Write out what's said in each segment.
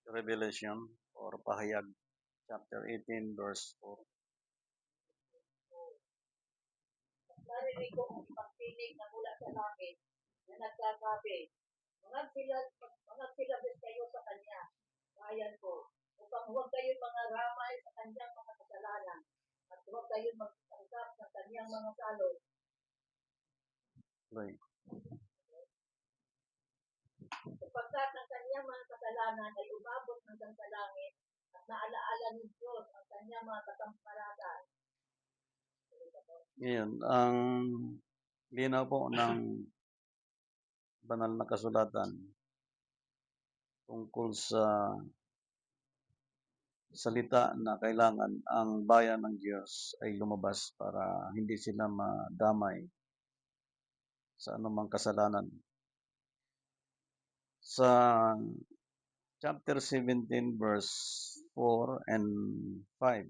Revelation or Pahayag chapter 18 verse 4. Narinig ko ang isang tinig na mula sa langit na nagsasabi, Magsilabis kayo sa Kanya, bayan ko, upang huwag kayong mangaramay sa Kanyang mga kasalanan, at huwag kayong magtangkap ng Kanyang mga salot. Right. Sapagkat ang Kanyang mga kasalanan ay umabot hanggang sa langit, at naalaala ng Diyos ang Kanyang mga katampalatan. Ngayon, ang linaw po ng banal na kasulatan tungkol sa salita na kailangan ang bayan ng Diyos ay lumabas para hindi sila madamay sa anumang kasalanan. Sa chapter 17 verse 4 and 5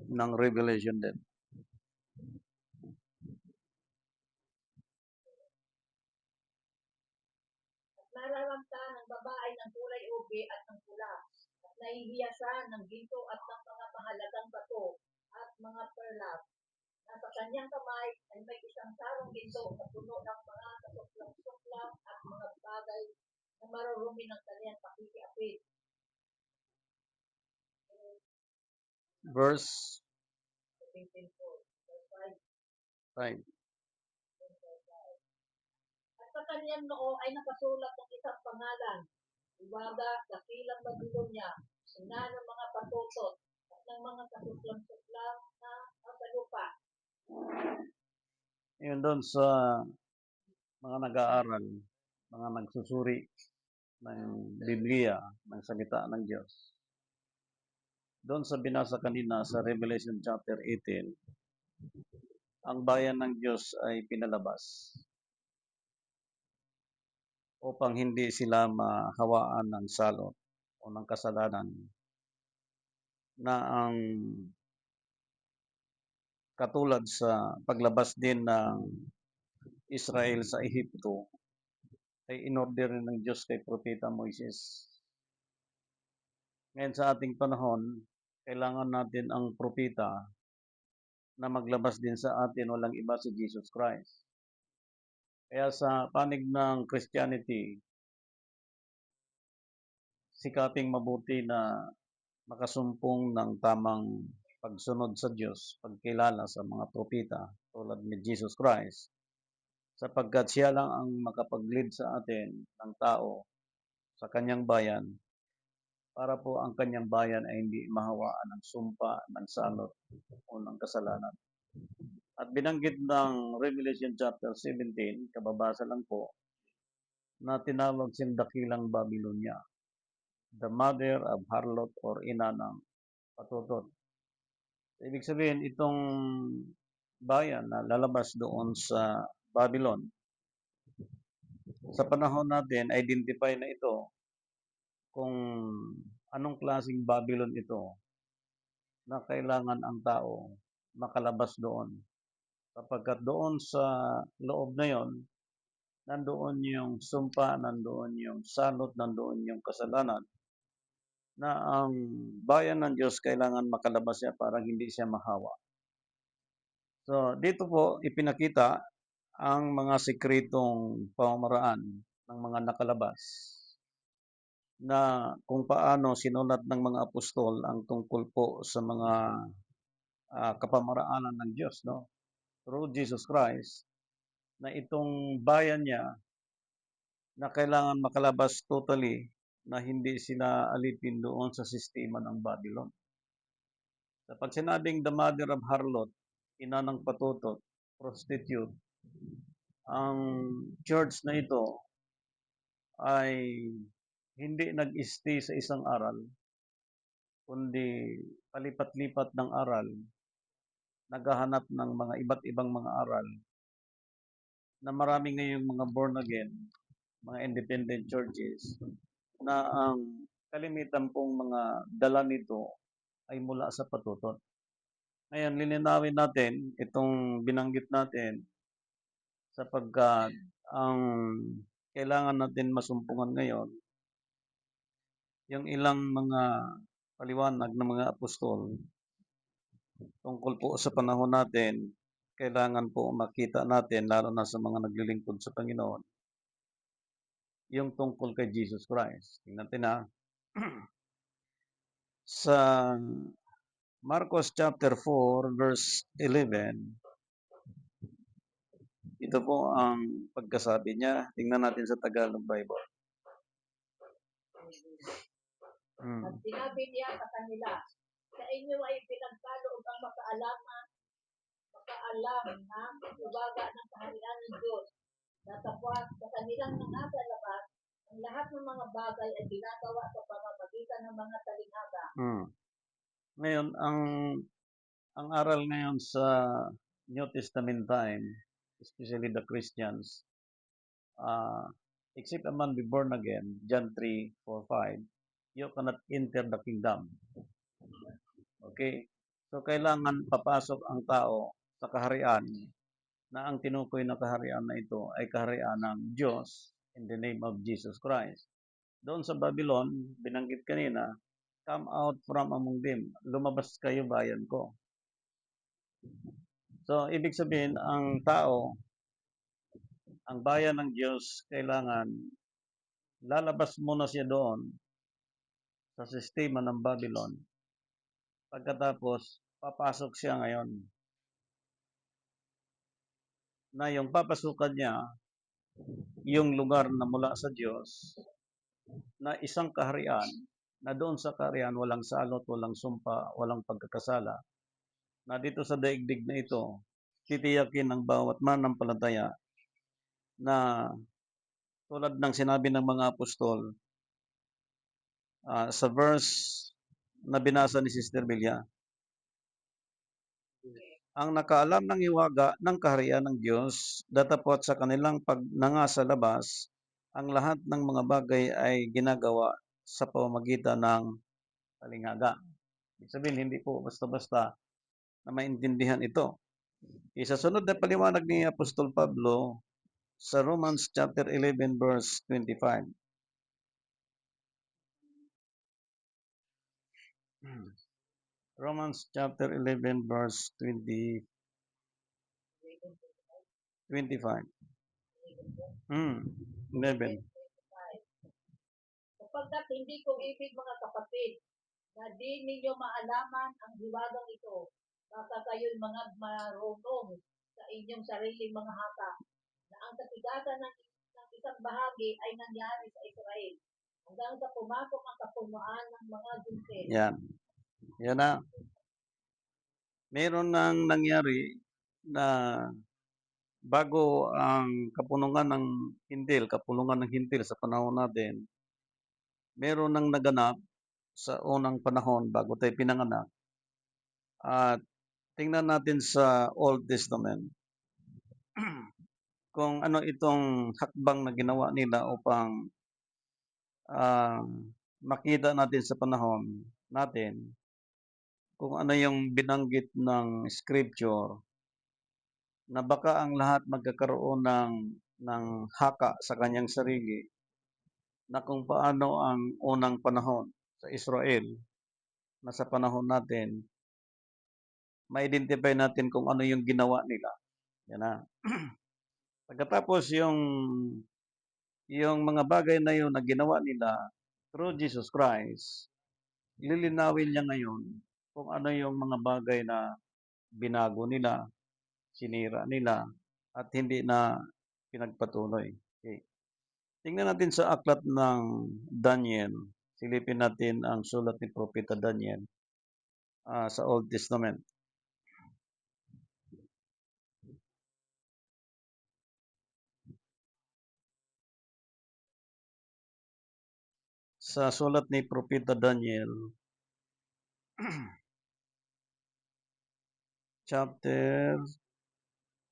ng Revelation din. Nararamta ng babae ng kulay ube at ng pula, at nahihiyasan ng ginto at ng mga mahalagang bato at mga perlas. Nasa kanyang kamay ay may isang sarong ginto na puno ng mga kasuklang-suklang at mga bagay na marurumi ng kanyang pakikiapid. Verse 5. At sa kanyang noo ay nakasulat ng isang pangalan, Iwaga, Dakilang Babilonya, ina ng mga patutot at ng mga kasuklang-suklang na sa lupa. Yun doon sa mga nag-aaral, mga nagsusuri ng Biblia, ng salita ng Diyos. Doon sa binasa kanina sa Revelation chapter 18, ang bayan ng Diyos ay pinalabas upang hindi sila mahawaan ng salot o ng kasalanan na ang katulad sa paglabas din ng Israel sa Ehipto ay inorder ng Diyos kay Propeta Moises. Ngayon sa ating panahon, kailangan natin ang propeta na maglabas din sa atin, walang iba si Jesus Christ. Kaya sa panig ng Christianity, sikaping mabuti na makasumpong ng tamang pagsunod sa Diyos, pagkilala sa mga propeta tulad ni Jesus Christ, sapagkat siya lang ang makapag-lead sa atin ng tao sa kanyang bayan para po ang kanyang bayan ay hindi mahawaan ng sumpa, ng salot o ng kasalanan. At binanggit ng Revelation chapter 17, kababasa lang po, na tinawag siyang Dakilang Babilonya, the mother of harlot or ina ng patutot. Ibig sabihin, itong bayan na lalabas doon sa Babylon, sa panahon natin, identify na ito kung anong klaseng Babylon ito na kailangan ang tao makalabas doon. Sapagkat doon sa loob na yon, nandoon yung sumpa, nandoon yung salot, nandoon yung kasalanan, na ang bayan ng Diyos kailangan makalabas siya para hindi siya mahawa. So, dito po ipinakita ang mga sekretong pamamaraan ng mga nakalabas na kung paano sinulat ng mga apostol ang tungkol po sa mga kapamaraanan ng Diyos, no? Through Jesus Christ, na itong bayan niya na kailangan makalabas totally na hindi sila alipin doon sa sistema ng Babylon. Kapag sinabing the mother of harlot, ina ng patutot, prostitute, ang church na ito ay hindi nag-stay sa isang aral, kundi palipat-lipat ng aral, naghahanap ng mga iba't ibang mga aral na marami ngayong mga born again, mga independent churches, na ang kalimitan pong mga dala nito ay mula sa patutot. Ngayon, lilinawin natin itong binanggit natin sapagkat ang kailangan natin masumpungan ngayon yung ilang mga paliwanag ng mga apostol tungkol po sa panahon natin, kailangan po makita natin, lalo na sa mga naglilingkod sa Panginoon, yung tungkol kay Jesus Christ. Tingnan natin na sa Marcos chapter 4 verse 11, ito po ang pagkasabi niya. Tingnan natin sa Tagalog Bible. At sinabi niya sa kanila, sa inyo ay pinagkaloob ang makaalam ng ibaga ng kaharian ng Diyos. Datapwat sa kanilang mga labas, ang lahat ng mga bagay ay ginagawa sa pamamagitan ng mga talinghaga. Ngayon, ang aral ngayon sa New Testament time, especially the Christians, except a man be born again, John 3:4-5, you cannot enter the kingdom. Okay? So, kailangan papasok ang tao sa kaharian na ang tinukoy na kaharian na ito ay kaharian ng Diyos in the name of Jesus Christ. Doon sa Babylon, binanggit kanina, come out from among them. Lumabas kayo, bayan ko. So, ibig sabihin, ang tao, ang bayan ng Diyos, kailangan lalabas muna siya doon sa sistema ng Babylon. Pagkatapos, papasok siya ngayon. Na yung papasukan niya, yung lugar na mula sa Diyos, na isang kaharian, na doon sa kaharian walang salot, walang sumpa, walang pagkakasala, na dito sa daigdig na ito, titiyakin ng bawat mananampalataya na tulad ng sinabi ng mga apostol sa verse na binasa ni Sister Bilya, ang nakaalam ng hiwaga ng kaharian ng Diyos, datapwat sa kanilang pagnanga sa labas, ang lahat ng mga bagay ay ginagawa sa pamamagitan ng talinghaga. Ibig sabihin, hindi po basta-basta na maintindihan ito. Sa sunod na paliwanag ni Apostol Pablo sa Romans chapter 11 verse 25. Romans chapter 11 verse 25. Hmm. 11. Sapagkat hindi ko ibig, mga kapatid, na di ninyo maalaman ang hiwagang ito, baka kayo'y mga marunong sa inyong sariling mga haka, na ang katigasan ng isang bahagi ay nangyari sa Israel, hanggang sa pumasok ang kapunuan ng mga Gentile. Yan. Yan na. Meron nang nangyari na bago ang kapulungan ng Hintil sa panahon natin, meron nang naganap sa unang panahon bago tayo pinanganak. At tingnan natin sa Old Testament kung ano itong hakbang na ginawa nila upang makita natin sa panahon natin kung ano yung binanggit ng scripture na baka ang lahat magkakaroon ng haka sa kanyang sarili, na kung paano ang unang panahon sa Israel na sa panahon natin, ma-identify natin kung ano yung ginawa nila. Yan na. Pagkatapos yung mga bagay na yun na ginawa nila through Jesus Christ, lilinawin niya ngayon kung ano yung mga bagay na binago nila, sinira nila, at hindi na pinagpatuloy. Okay. Tingnan natin sa aklat ng Daniel. Silipin natin ang sulat ni Propeta Daniel sa Old Testament. Sa sulat ni Propeta Daniel, chapter,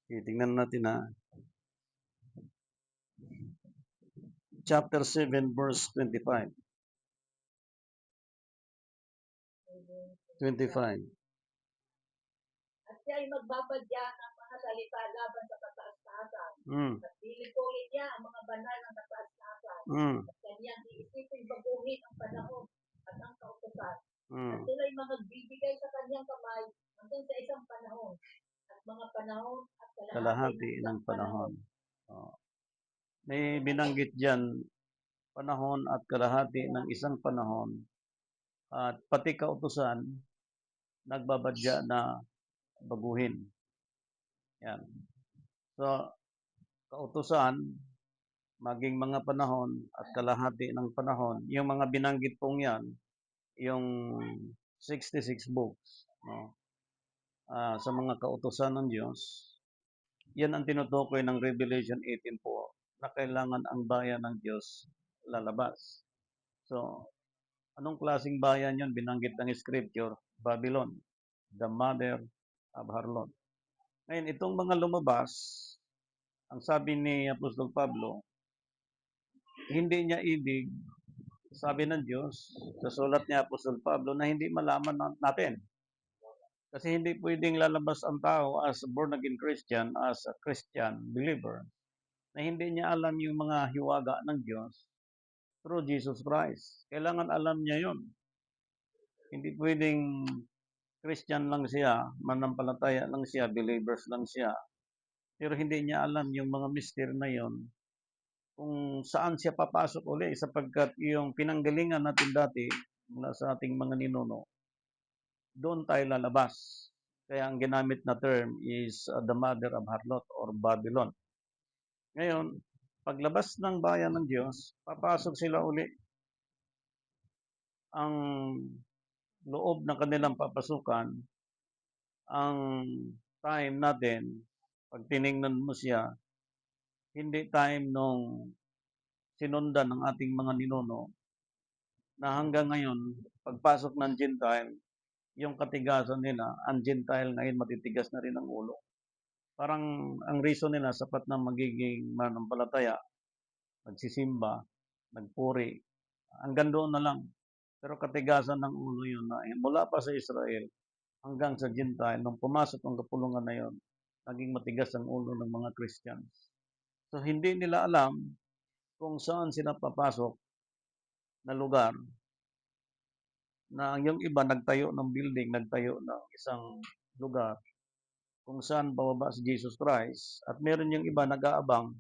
tingnan natin chapter 7 verse 25. 25. At siya ay magbabadya ng mga salita laban sa kataas-taasan. At lilikuhin niya ang mga banal ng kataas-taasan. At kanyang iisipin baguhin ang panahon kalahati ng panahon. Oh. May binanggit diyan, panahon at kalahati ng isang panahon at pati kautusan nagbabadya na baguhin. Yan. So, kautusan, maging mga panahon at kalahati ng panahon, yung mga binanggit pong yan, yung 66 books, no? Sa mga kautusan ng Diyos, yan ang tinutukoy ng Revelation 18 po, na kailangan ang bayan ng Diyos lalabas. So, anong klaseng bayan yun? Binanggit ng Scripture, Babylon, the mother of harlot. Ngayon, itong mga lumabas, ang sabi ni Apostol Pablo, hindi niya ibig, sabi ng Diyos, sa sulat ni Apostol Pablo, na hindi malaman natin. Kasi hindi pwedeng lalabas ang tao as a born-again Christian, as a Christian believer, na hindi niya alam yung mga hiwaga ng Diyos through Jesus Christ. Kailangan alam niya yon. Hindi pwedeng Christian lang siya, manampalataya lang siya, believers lang siya, pero hindi niya alam yung mga mister na yon, kung saan siya papasok uli, sapagkat yung pinanggalingan natin dati mula sa ating mga ninuno, doon tayo lalabas. Kaya ang ginamit na term is the mother of harlot or Babylon. Ngayon, paglabas ng bayan ng Diyos, papasok sila uli. Ang loob ng kanilang papasukan, ang time natin, pag tiningnan mo siya, hindi time nung sinundan ng ating mga ninuno, na hanggang ngayon, pagpasok ng Gentile, yung katigasan nila, ang Gentile ngayon matitigas na rin ang ulo. Parang ang reason nila, sapat na magiging manampalataya, magsisimba, nagpuri, hanggang doon na lang. Pero katigasan ng ulo yun na mula pa sa Israel hanggang sa Gentile, nung pumasok ang kapulungan na yun, naging matigas ang ulo ng mga Christians. So hindi nila alam kung saan sila papasok na lugar, na yung iba nagtayo ng building, nagtayo ng isang lugar kung saan bababa si Jesus Christ, at meron yung iba nag-aabang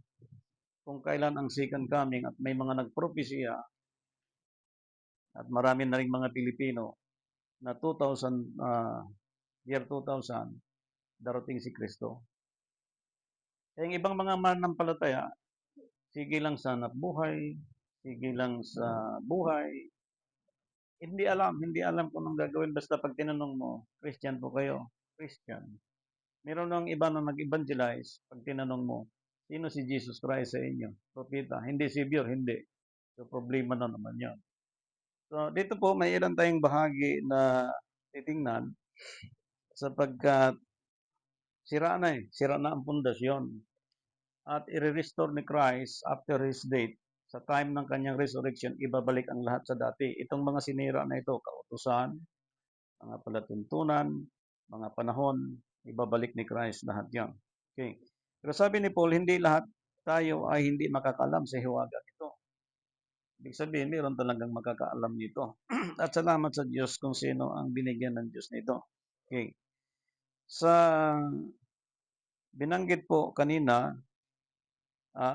kung kailan ang second coming, at may mga nagpropesya, at marami na ring mga Pilipino na 2000, year 2000, darating si Kristo. Yung ibang mga manampalataya, sige lang sa buhay, sige lang sa buhay, hindi alam kung anong gagawin. Basta pag tinanong mo, Christian po kayo? Christian. Meron ng iba na nag-evangelize, pag tinanong mo, sino si Jesus Christ sa inyo? Propeta. Hindi Savior, hindi. So, problema na naman yun. So, dito po, may ilan tayong bahagi na titingnan, sapagkat sira na ang pundasyon. At i-restore ni Christ after His death, sa time ng kanyang resurrection, ibabalik ang lahat sa dati. Itong mga sinira na ito, kautusan, mga palatuntunan, mga panahon, ibabalik ni Christ lahat yan. Okay. Pero sabi ni Paul, hindi lahat tayo ay hindi makakaalam sa hiwaga ito. Ibig sabihin, mayroon talagang makakaalam nito. At salamat sa Diyos kung sino ang binigyan ng Diyos nito. Okay. Sa binanggit po kanina,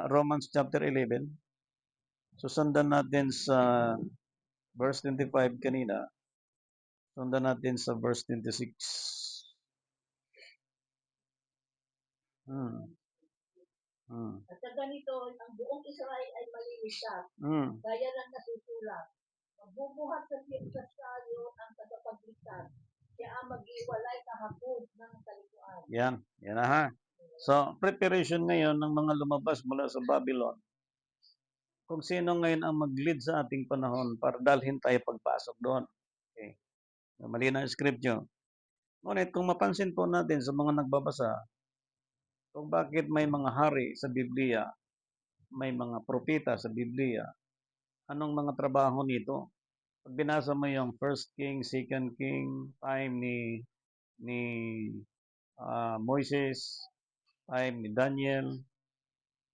Romans chapter 11, susundan natin sa verse 25 kanina, sundan natin sa verse 26. Hmm. At sa ganito, ang buong Israel ay maliligtas, Hmm. gaya ng nasusulat. Magbubuhat sa tayo ang tagapagligtas. Siya ang mag-iwalay kahapon ng kalikuan. Yan na ha. So, preparation ngayon ng mga lumabas mula sa Babylon. Kung sino ngayon ang mag-lead sa ating panahon para dalhin tayo pagpasok doon. Okay. Mali na ang scripture. Ngunit kung mapansin po natin sa mga nagbabasa, kung bakit may mga hari sa Biblia, may mga propeta sa Biblia, anong mga trabaho nito? Pag binasa mo yung First King, Second King, time ni Moises, time ni Daniel,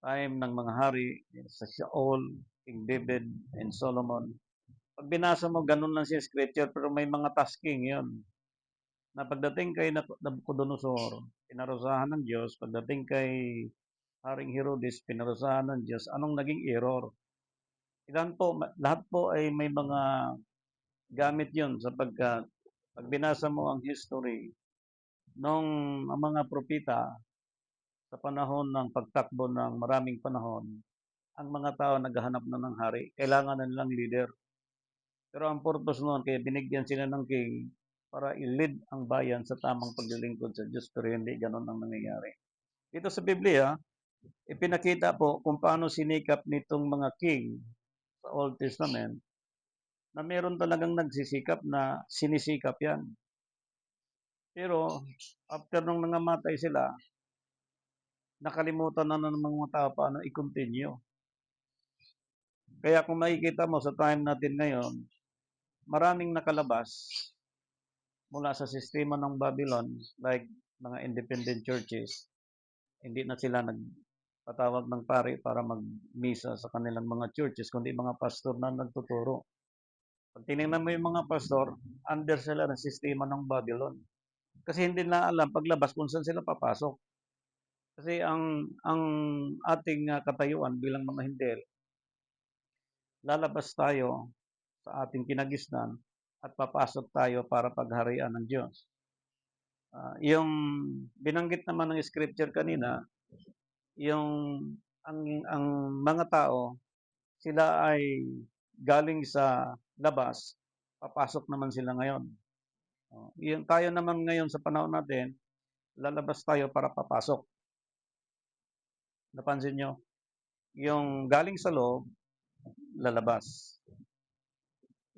time ng mga hari sa Saul, King David, and Solomon. Pag binasa mo, ganun lang siya scripture, pero may mga tasking yon na pagdating kay Nabucodonosor, pinarusahan ng Diyos, pagdating kay Haring Herodes, pinarusahan ng Diyos, anong naging error? Lahat po ay may mga gamit yun sapagkat pag binasa mo ang history nung ang mga propeta sa panahon ng pagtakbo ng maraming panahon, ang mga tao naghahanap na ng hari, kailangan na nilang leader. Pero ang purpose noon, kaya binigyan sila ng king para i-lead ang bayan sa tamang paglilingkod sa Diyos, pero hindi ganun ang nangyayari. Dito sa Biblia, ipinakita po kung paano sinikap nitong mga king sa Old Testament na meron talagang nagsisikap na sinisikap yan. Pero after nung nangamatay sila, nakalimutan na ng mga tao paano i-continue. Kaya kung makikita mo sa time natin ngayon, maraming nakalabas mula sa sistema ng Babylon, like mga independent churches, hindi na sila nagpatawag ng pari para magmisa sa kanilang mga churches, kundi mga pastor na nagtuturo. Pag tinignan mo yung mga pastor, under sila ng sistema ng Babylon. Kasi hindi na alam paglabas kung saan sila papasok. Kasi ang ating katayuan bilang mga Hindel, lalabas tayo sa ating kinagisnan at papasok tayo para pagharian ng Diyos. Yung binanggit naman ng scripture kanina, yung ang mga tao, sila ay galing sa labas, papasok naman sila ngayon. Yung tayo naman ngayon sa panahon natin, lalabas tayo para papasok. Napansin nyo? Yung galing sa loob, lalabas.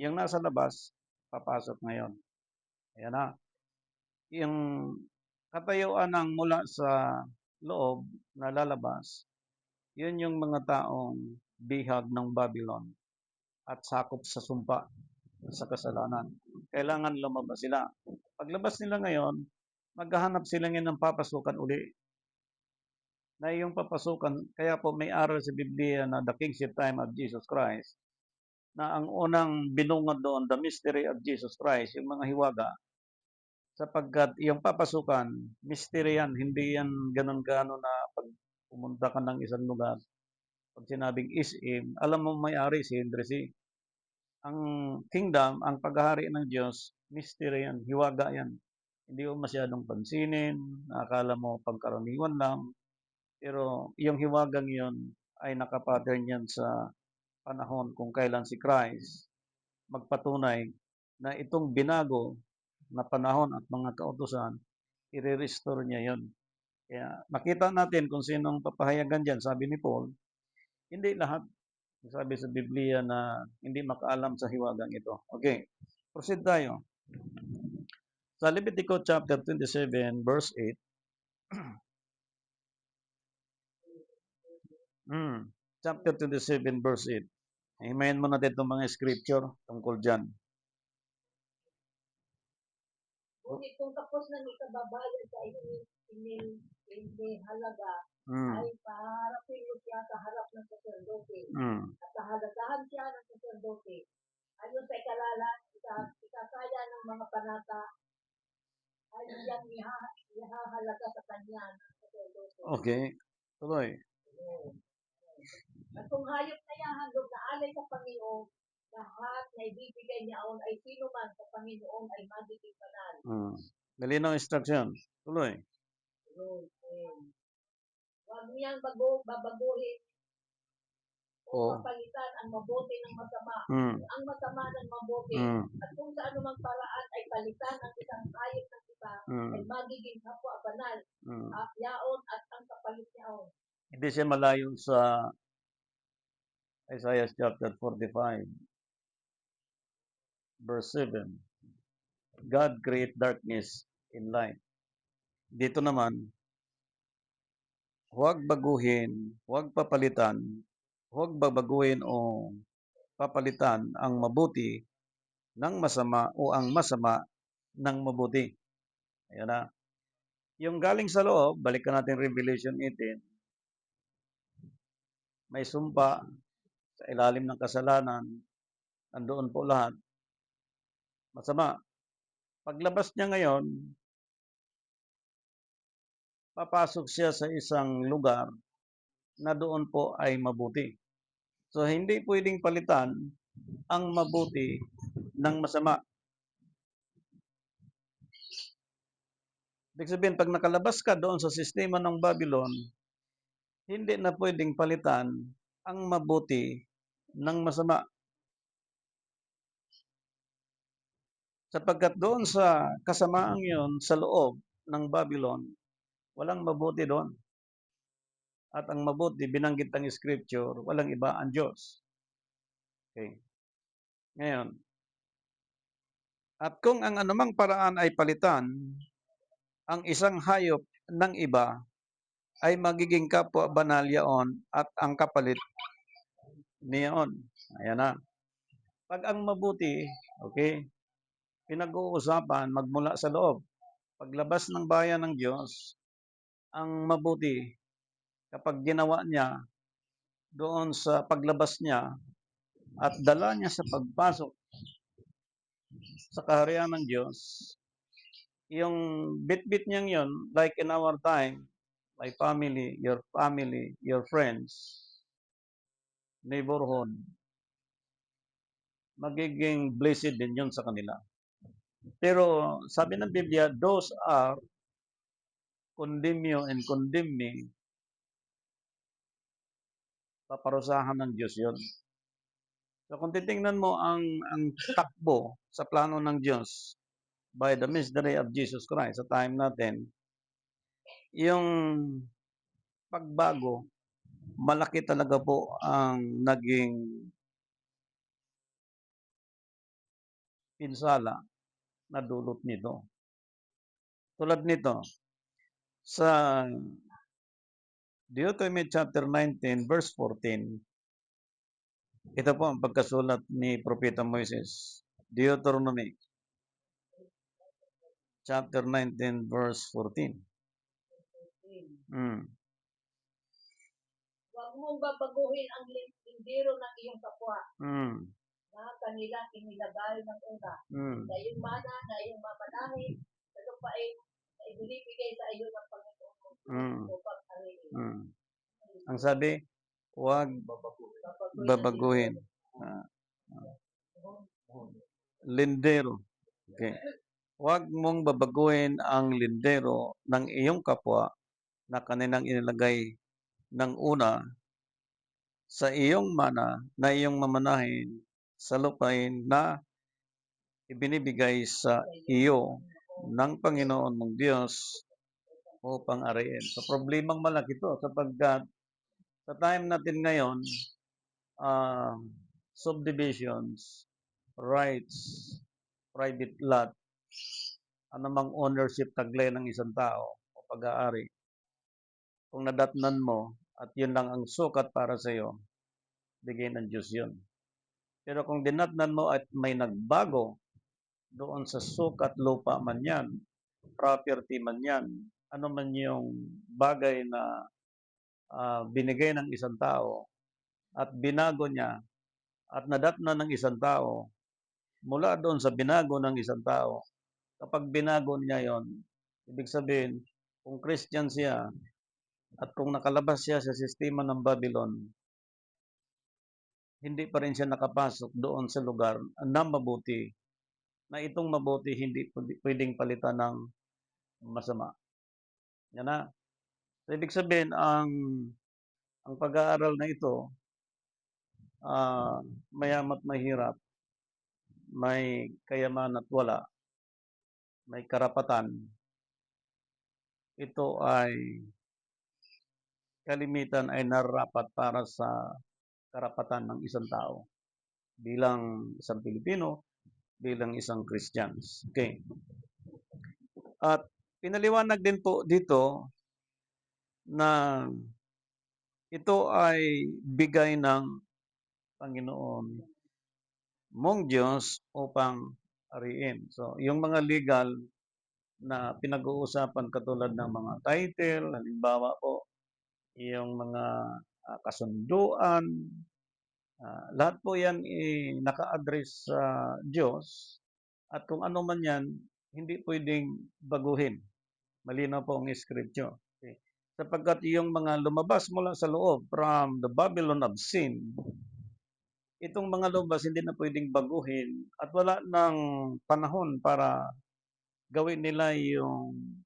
Yung nasa labas, papasok ngayon. Ayan na. Yung katayuan ng mula sa loob na lalabas, yun yung mga taong bihag ng Babylon at sakop sa sumpa sa kasalanan. Kailangan lumabas sila. Paglabas nila ngayon, maghahanap sila ngayon ng papasukan uli. Na yung papasukan, kaya po may aral sa Biblia na the kingship time of Jesus Christ, na ang unang binungad doon, the mystery of Jesus Christ, yung mga hiwaga, sapagkat yung papasukan, mystery yan, hindi yan ganun-gano na pag pumunta ka ng isang lugar, pag sinabing is-im, alam mo may-ari si Henry C. Ang kingdom, ang paghahari ng Diyos, mystery yan, hiwaga yan. Hindi mo masyadong pansinin, akala mo pagkaraniwan lang, pero yung hiwagang yun ay nakapattern yan sa panahon kung kailan si Christ magpatunay na itong binago na panahon at mga kautusan, i-restore niya yon. Kaya makita natin kung sinong papahayagan dyan. Sabi ni Paul, hindi lahat. Sabi sa Biblia na hindi makaalam sa hiwagang ito. Okay, proceed tayo. Sa Leviticus chapter 27, verse 8. Chapter 27, verse 8. Himayin mo natin itong mga scripture tungkol dyan. Ngunit kung tapos ng ikababayan sa halaga, ay paharapin mo siya sa harap ng sacerdote. At pahalagahan siya ng sacerdote. Ayon sa ikasaya ng mga panata, ay siyang ihahalaga sa kanya ng sacerdote. Okay, tuloy. At kung hayop na yahandog na alay sa Panginoon, lahat na ibibigay niyaon ay sino man sa Panginoon ay magiging banal. Malinaw instruction. Tuloy. Huwag niyang babaguhin o papalitan ang mabuti ng masama. Ang masama ng mabuti. At kung sa anumang paraan ay palitan ang isang hayop ng isa, ay magiging kapwa banal. Yaon at ang kapalit niyaon. Hindi siya malayo sa Isaiah chapter 45, verse 7. God create darkness in light. Dito naman, huwag baguhin, huwag papalitan, huwag babaguhin o papalitan ang mabuti ng masama o ang masama ng mabuti. Ayan na. Yung galing sa loob, balikan natin Revelation 18. May sumpa sa ilalim ng kasalanan, nandoon po lahat. Masama. Paglabas niya ngayon, papasok siya sa isang lugar na doon po ay mabuti. So, hindi pwedeng palitan ang mabuti ng masama. Ibig sabihin, pag nakalabas ka doon sa sistema ng Babylon, hindi na pwedeng palitan ang mabuti ng masama. Sapagkat doon sa kasamaang yon sa loob ng Babylon, walang mabuti doon. At ang mabuti, binanggit ng Scripture, walang iba ang Diyos. Okay. Ngayon, at kung ang anumang paraan ay palitan, ang isang hayop ng iba ay magiging kapwa banal yaon at ang kapalit niyaon. Ayan na. Pag ang mabuti, okay, pinag-uusapan magmula sa loob. Paglabas ng bayan ng Diyos, ang mabuti, kapag ginawa niya doon sa paglabas niya at dala niya sa pagpasok sa kaharian ng Diyos, yung bit-bit niyang yun, like in our time, my family, your friends, neighborhood, magiging blessed din yun sa kanila. Pero sabi ng Biblia, those are condemn you and condemn me, paparusahan ng Diyos yun. So kung titingnan mo ang takbo sa plano ng Diyos by the mystery of Jesus Christ sa time natin, yung pagbago, malaki talaga po ang naging pinsala na dulot nito. Tulad nito, sa Deuteronomy chapter 19, verse 14, ito po ang pagkasulat ni Propeta Moises. Deuteronomy chapter 19, verse 14. Huwag mong babaguhin ang lindiro ng iyong kapwa Mm. na kanilang inilagay ng una. Mm. Na yung mana na iyong mamanahin sa lupain na ibinibigay sa iyo ng Panginoon upang arihin. Ang sabi, huwag babaguhin. Lindero. Okay. Huwag mong babaguhin ang lindero ng iyong kapwa na kanilang inilagay ng una sa iyong mana na iyong mamanahin sa lupain na ibinibigay sa iyo ng Panginoon mong Diyos upang ariin. So, problemang malaki ito sapagkat sa time natin ngayon, subdivisions, rights, private lot, anumang ownership taglay ng isang tao o pag-aari, kung nadatnan mo at yun lang ang sukat para sa iyo, bigay ng Diyos yun. Pero kung dinatnan mo at may nagbago doon sa sukat, lupa man yan, property man yan, ano man yung bagay na binigay ng isang tao at binago niya at nadatnan ng isang tao, mula doon sa binago ng isang tao, kapag binago niya yon, ibig sabihin, kung Christian siya at kung nakalabas siya sa sistema ng Babylon, hindi pa rin siya nakapasok doon sa lugar na mabuti, na itong mabuti hindi pwedeng palitan ng masama. Yan na. So, ibig sabihin, ang pag-aaral na ito, mayamat mahirap, may kayaman at wala, may karapatan, ito ay kalimitan ay nararapat para sa karapatan ng isang tao bilang isang Pilipino, bilang isang Christians. Okay. At pinaliwanag din po dito na ito ay bigay ng Panginoon mong Diyos upang ariin. So, yung mga legal na pinag-uusapan katulad ng mga title, halimbawa po, yung mga kasunduan, lahat po yan naka-address sa Diyos at kung ano man yan, hindi pwedeng baguhin. Malinaw po ang scripture. Okay. Sapagkat yung mga lumabas mula sa loob from the Babylon of sin, itong mga lumabas hindi na pwedeng baguhin at wala ng panahon para gawin nila yung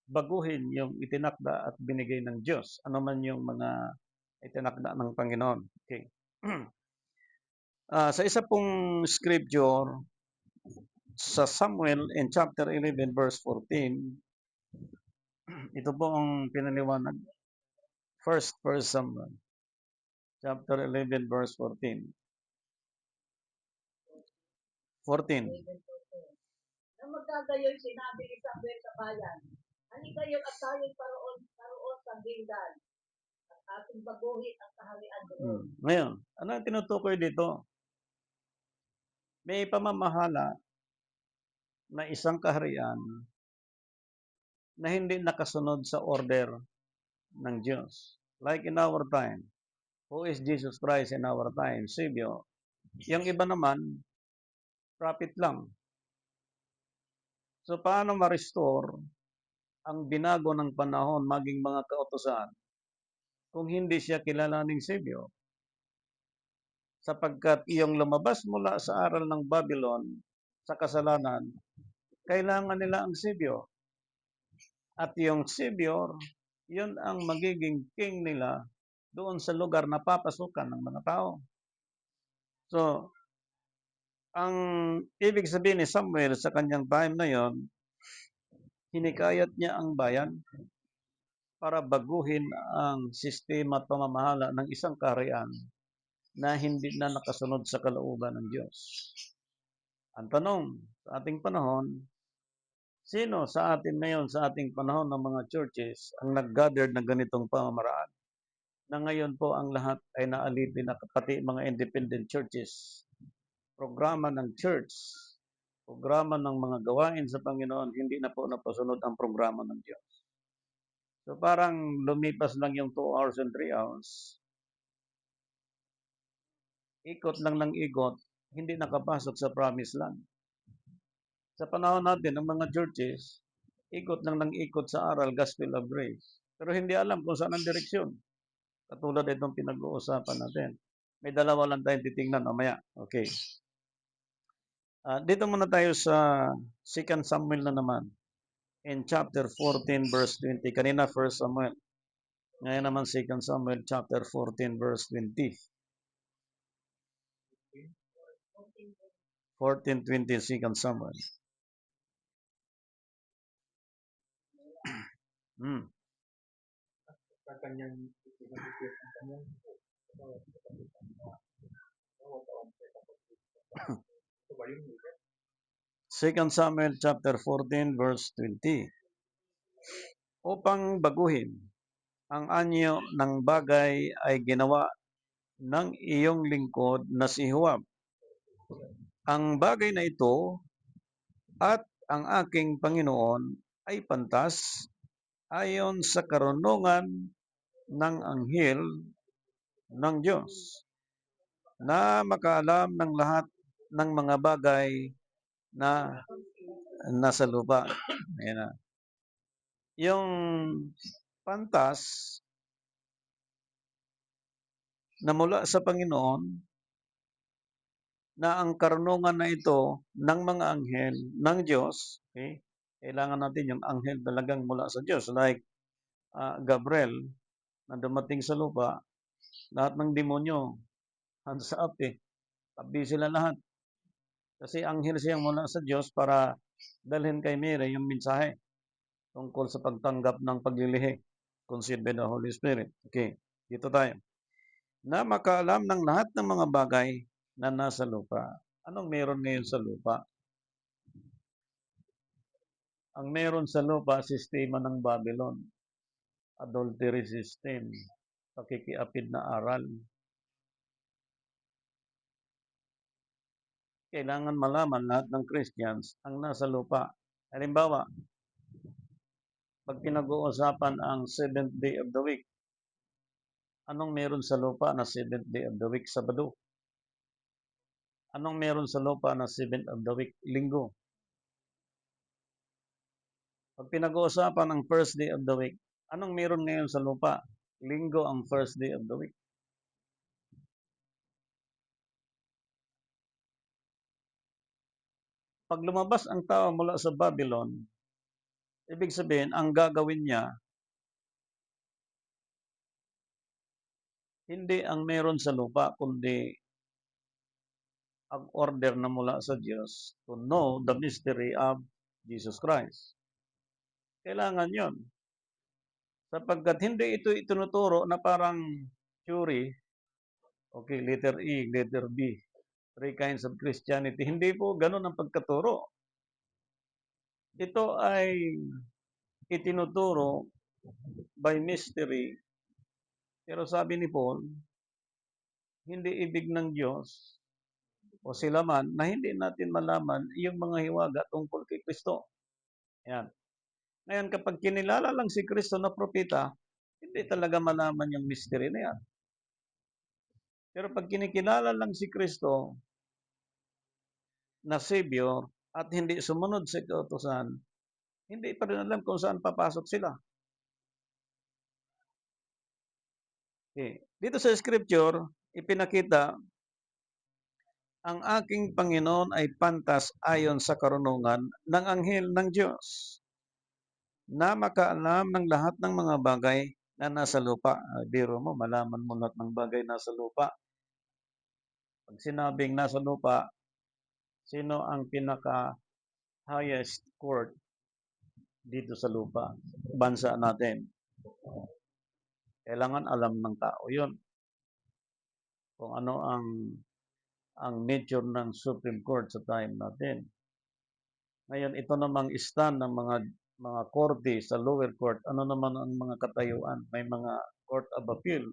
baguhin yung itinakda at binigay ng Diyos. Ano man yung mga itinakda ng Panginoon. Okay. Sa isa pong scripture, sa Samuel in chapter 11 verse 14, ito po ang pinaliwanag. First Samuel chapter 11 verse 14. 14. Nang magkagayoy sinabi ni Samuel sa bayan, halika kayo at tayo'y paroon sa Gilgal at ating baguhin ang kaharian doon. Ngayon, ano ang tinutukoy dito? May pamamahala na isang kaharian na hindi nakasunod sa order ng Diyos. Like in our time, who is Jesus Christ in our time? Savior. Yung iba naman, prophet lang. So, paano ma-restore ang binago ng panahon maging mga kautusan kung hindi siya kilalaning Savior? Sapagkat iyong lumabas mula sa aral ng Babylon sa kasalanan, kailangan nila ang Savior. At yung Savior, yun ang magiging king nila doon sa lugar na papasukan ng mga tao. So, ang ibig sabihin ni Samuel sa kanyang time na yon, hinikayat niya ang bayan para baguhin ang sistema at pamamahala ng isang kaharian na hindi na nakasunod sa kalooban ng Diyos. Ang tanong, sa ating panahon, sino sa atin ngayon, sa ating panahon ng mga churches, ang nag-gather na ganitong pamamaraan? Na ngayon po ang lahat ay naalipin na pati mga independent churches. Programa ng church, programa ng mga gawain sa Panginoon, hindi na po napasunod ang programa ng Diyos. So parang lumipas lang yung 2 hours and 3 hours. Ikot lang ng ikot, hindi nakapasok sa promised land. Sa panahon natin, ng mga churches, ikot lang ng ikot sa aral, gospel of grace. Pero hindi alam kung saan ang direksyon. Katulad itong pinag-uusapan natin. May dalawa lang tayong titingnan mamaya. Okay. Dito muna tayo sa 2 Samuel na naman. In chapter 14 verse 20. Kanina 1 Samuel. Ngayon naman 2 Samuel chapter 14 verse 20. 14:20 2 Samuel. Second Samuel chapter 14 verse 20. Upang baguhin ang anyo ng bagay ay ginawa ng iyong lingkod na si Huwab. Ang bagay na ito at ang aking Panginoon ay pantas ayon sa karunungan ng anghel ng Diyos na makaalam ng lahat ng mga bagay na nasa lupa. Ayan na. Yung pantas na mula sa Panginoon na ang karunungan na ito ng mga anghel ng Diyos, okay? Kailangan natin yung anghel talagang mula sa Diyos. Like Gabriel na dumating sa lupa, lahat ng demonyo, hands up tabi sila lahat. Kasi anghel siyang mula sa Diyos para dalhin kay Mary yung mensahe tungkol sa pagtanggap ng paglilihi conceived by the Holy Spirit. Okay, dito tayo. Na makaalam ng lahat ng mga bagay na nasa lupa. Anong meron ngayon sa lupa? Ang meron sa lupa, sistema ng Babylon. Adultery system. Pakikiapid na aral. Kailangan malaman lahat ng Christians ang nasa lupa. Halimbawa, pag pinag-uusapan ang 7th day of the week, anong meron sa lupa na 7th day of the week? Sabado. Anong meron sa lupa na 7th of the week? Linggo. Pag pinag-uusapan ang first day of the week, anong meron ngayon sa lupa? Linggo ang first day of the week. Pag lumabas ang tao mula sa Babylon, ibig sabihin, ang gagawin niya, hindi ang meron sa lupa, kundi ang order na mula sa Diyos to know the mystery of Jesus Christ. Kailangan yon. Sapagkat hindi ito itinuturo na parang theory, okay, letter E, letter B, three kinds of Christianity. Hindi po ganun ang pagkaturo. Ito ay itinuturo by mystery. Pero sabi ni Paul, hindi ibig ng Diyos o sila man na hindi natin malaman yung mga hiwaga tungkol kay Kristo. Yan. Ngayon, kapag kinilala lang si Kristo na propeta, hindi talaga malaman yung mystery na yan. Pero pag kinikilala lang si Kristo na Savior at hindi sumunod sa kautusan, hindi pa rin alam kung saan papasok sila. Okay. Dito sa Scripture, ipinakita, ang aking Panginoon ay pantas ayon sa karunungan ng anghel ng Diyos, na makaalam ng lahat ng mga bagay na nasa lupa. Biro mo, malaman mo lahat ng bagay nasa lupa. Pag sinabing nasa lupa, sino ang pinaka-highest court dito sa lupa, bansa natin? Kailangan alam ng tao yun. Kung ano ang nature ng Supreme Court sa time natin. Ngayon, ito namang stand ng mga korte sa lower court. Ano naman ang mga katayuan? May mga court of appeal,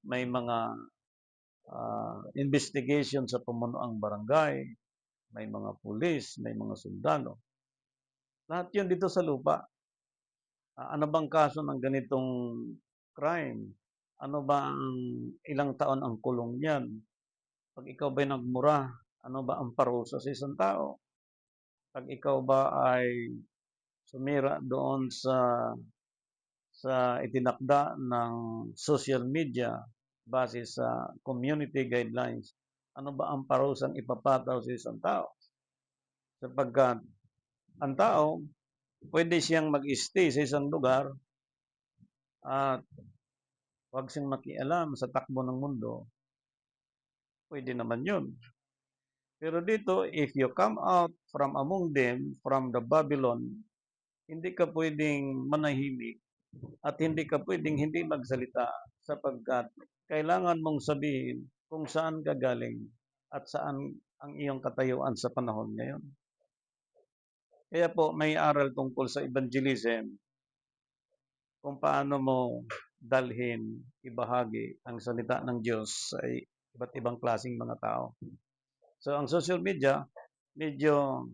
may mga investigation sa pamunuang barangay, may mga pulis, may mga sundalo. Lahat yun dito sa lupa. Ano bang kaso ng ganitong crime? Ano ba ang ilang taon ang kulong niyan? Pag ikaw ba'y nagmura, ano ba ang parusa sa isang tao? Pag ikaw ba ay sumira doon sa itinakda ng social media base sa community guidelines, ano ba ang parusang ipapataw sa isang tao? Sapagkat ang tao, pwede siyang mag-stay sa isang lugar at huwag siyang makialam sa takbo ng mundo. Pwede naman yun. Pero dito, if you come out from among them, from the Babylon, hindi ka pwedeng manahimik at hindi ka pwedeng hindi magsalita sapagkat kailangan mong sabihin kung saan ka galing at saan ang iyong katayuan sa panahon ngayon. Kaya po may aral tungkol sa evangelism kung paano mo dalhin, ibahagi ang salita ng Diyos sa iba't ibang klaseng mga tao. So ang social media, medyo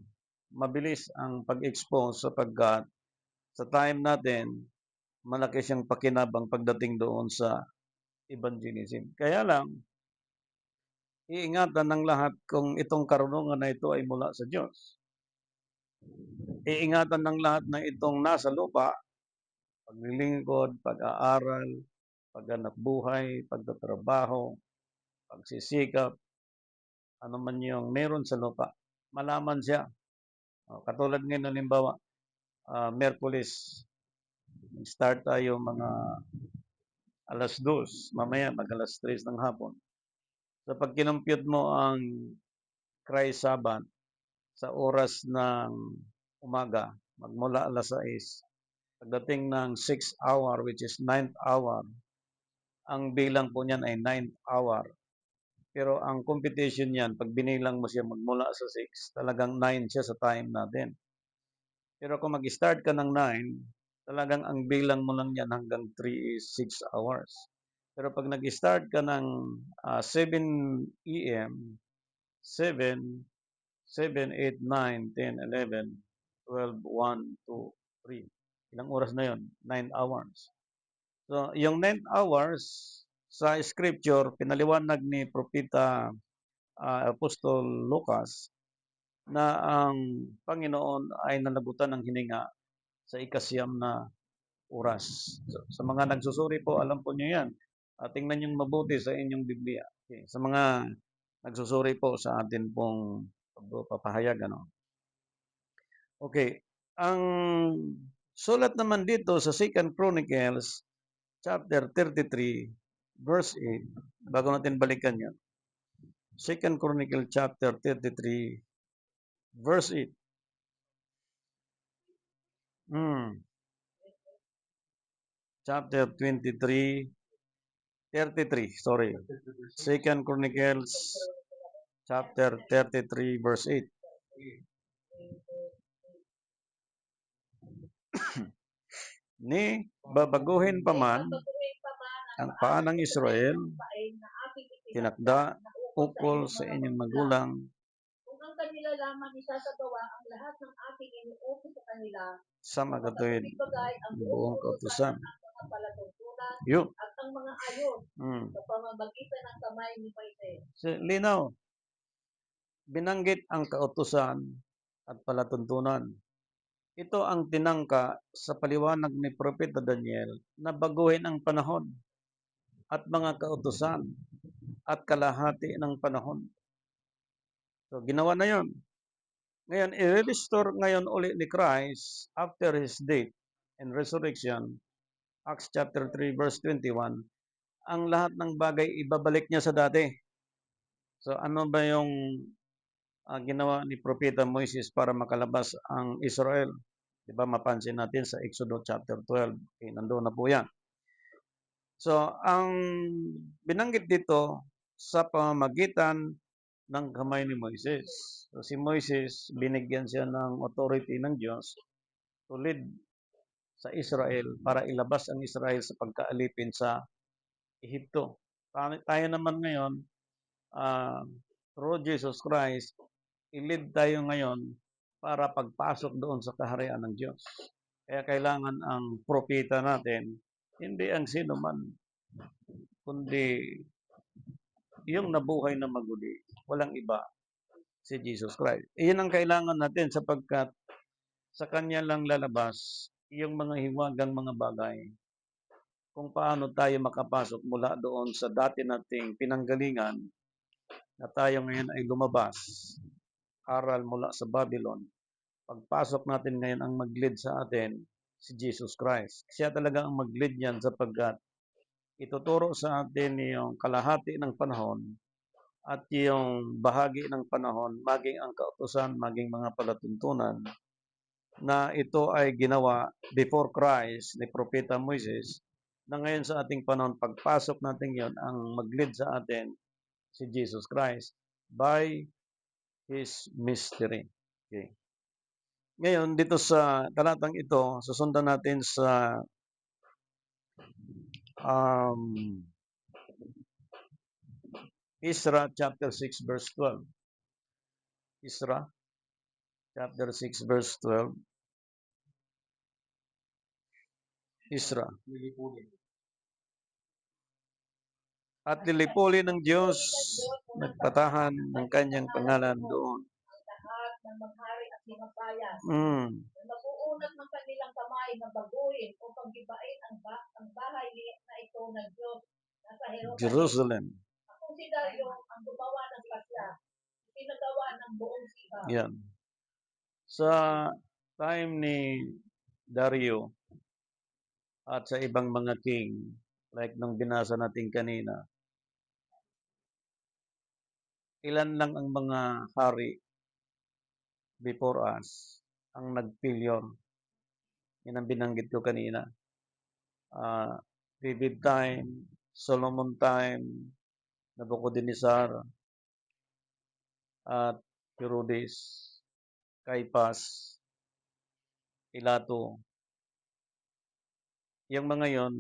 mabilis ang pag-expose sapagkat sa time natin, malaki siyang pakinabang pagdating doon sa evangelism. Kaya lang, iingatan ng lahat kung itong karunungan na ito ay mula sa Diyos. Iingatan ng lahat na itong nasa lupa, paglilingkod, pag-aaral, paghanap buhay, pagtatrabaho, pagsisikap, ano man yung meron sa lupa, malaman siya. Katulad ngayon, halimbawa, Merkulis, start tayo mga alas 2, mamaya mag alas 3 ng hapon. So pag kinumpute mo ang Christ Sabbath sa oras ng umaga, magmula alas 6, pagdating ng 6th hour, which is 9th hour, ang bilang po niyan ay 9th hour. Pero ang competition niyan, pag binilang mo siya magmula sa 6, talagang 9 siya sa time natin. Pero kung mag-start ka ng 9, talagang ang bilang mo lang yan hanggang 3 is 6 hours. Pero pag nag-start ka ng 7 a.m., 7, 7, 8, 9, 10, 11, 12, 1, 2, 3. Ilang oras na yon? 9 hours. So, yung 9 hours sa scripture, pinaliwanag ni Propeta Apostol Lucas na ang Panginoon ay nalabutan ng hininga sa ika-9 na oras. Sa mga nagsusuri po, alam po niyo yan. Tingnan niyong mabuti sa inyong Biblia. Okay. Sa mga nagsusuri po sa atin pong papahayag. Okay. Ang sulat naman dito sa 2 Chronicles chapter 33 verse 8, bago natin balikan yan. 2 Chronicles chapter 33 verse 8. Chapter 23, 33, sorry. 2 Chronicles chapter 33 verse 8. Ni babaguhin pa man ang paan ng Israel, tinakda ukol sa inyong magulang, kung ang kanila lamang isasagawa ang lahat ng aking iniutos sa kanila, sa magatuwid ibagay ang ng buong kautusan. ang mga palatuntunan Yun. at ang mga ayon sa pamamagitan ng kamay ni Moises. So, linaw. Binanggit ang kautusan at palatuntunan. Ito ang tinangka sa paliwanag ni Propeta Daniel na baguhin ang panahon at mga kautusan at kalahati ng panahon. So, ginawa na yon. Ngayon, i-restore ngayon uli ni Christ after His death and resurrection, Acts chapter 3 verse 21, ang lahat ng bagay ibabalik niya sa dati. So, ano ba yung ginawa ni Propeta Moises para makalabas ang Israel? Diba mapansin natin sa Exodus chapter 12, nandoon na po yan. So, ang binanggit dito sa pamamagitan ng kamay ni Moises. So, si Moises, binigyan siya ng authority ng Diyos to lead sa Israel para ilabas ang Israel sa pagkaalipin sa Ehipto. Tayo naman ngayon, through Jesus Christ, i-lead tayo ngayon para pagpasok doon sa kaharian ng Diyos. Kaya kailangan ang propeta natin, hindi ang sino man, kundi yung nabuhay na maguli, walang iba, si Jesus Christ. Iyon ang kailangan natin sapagkat sa Kanya lang lalabas yung mga hiwagang mga bagay kung paano tayo makapasok mula doon sa dati nating pinanggalingan na tayo ngayon ay lumabas, aral mula sa Babylon. Pagpasok natin ngayon ang mag-lead sa atin, si Jesus Christ. Siya talaga ang mag-lead niyan sapagkat ituturo sa atin yung kalahati ng panahon at yung bahagi ng panahon, maging ang kautusan, maging mga palatuntunan, na ito ay ginawa before Christ ni Propeta Moises, na ngayon sa ating panahon, pagpasok natin yon ang mag-lead sa atin, si Jesus Christ, by His mystery. Okay. Ngayon, dito sa talatang ito, susundan natin sa Isra chapter 6 verse 12. Isra chapter 6 verse 12. Isra. At nilipuli ng Diyos, nagpatahan ng kanyang pangalan doon. Lahat ng maghari at simapayan. Mag-uunat ng kanilang kamay na baguhin o paggibain ang bahay na ito ng Diyos nasa Jerusalem. Kung si Dario ang gumawa ng pasya, pinagawa ng buong siba. Yan. Sa time ni Dario at sa ibang mga king, like nung binasa natin kanina, ilan lang ang mga hari before us ang nag-failure. Yan ang binanggit ko kanina. David time, Solomon time, Nabucodonosor, at Herodes, Caiaphas, Pilato. Yung mga yon,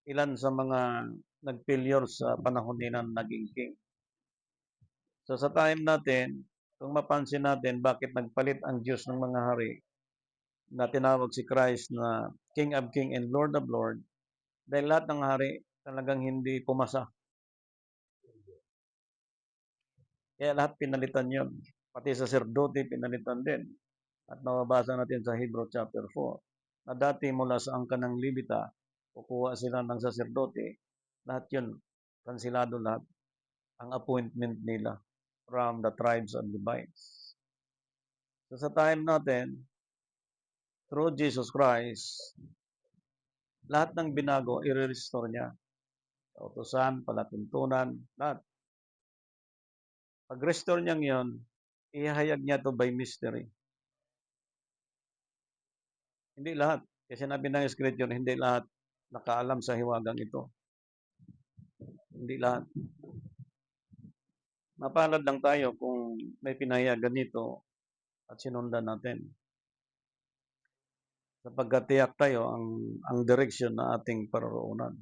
ilan sa mga nag-failure sa panahon nila naging king. So sa time natin, kung mapansin natin bakit nagpalit ang Diyos ng mga hari na tinawag si Christ na King of King and Lord of Lord, dahil lahat ng hari talagang hindi pumasa. Kaya lahat pinalitan yon. Pati saserdote pinalitan din. At mababasa natin sa Hebrew chapter 4 na dati mula sa angkan ng Levita, kukuha sila ng saserdote, lahat yun, kansilado lahat, ang appointment nila from the tribes of Levites. So sa time natin, through Jesus Christ, lahat ng binago, i-restore niya. Kautusan, palatuntunan, lahat. Pag-restore niya ngayon, ihahayag niya to by mystery. Hindi lahat. Kasi sinabi ng Scripture, hindi lahat nakaalam sa hiwagang ito. Hindi lahat. Mapalad lang tayo kung may pinahayagan nito at sinundan natin. Sapagkat tiyak tayo ang direksyon na ating paroroonan.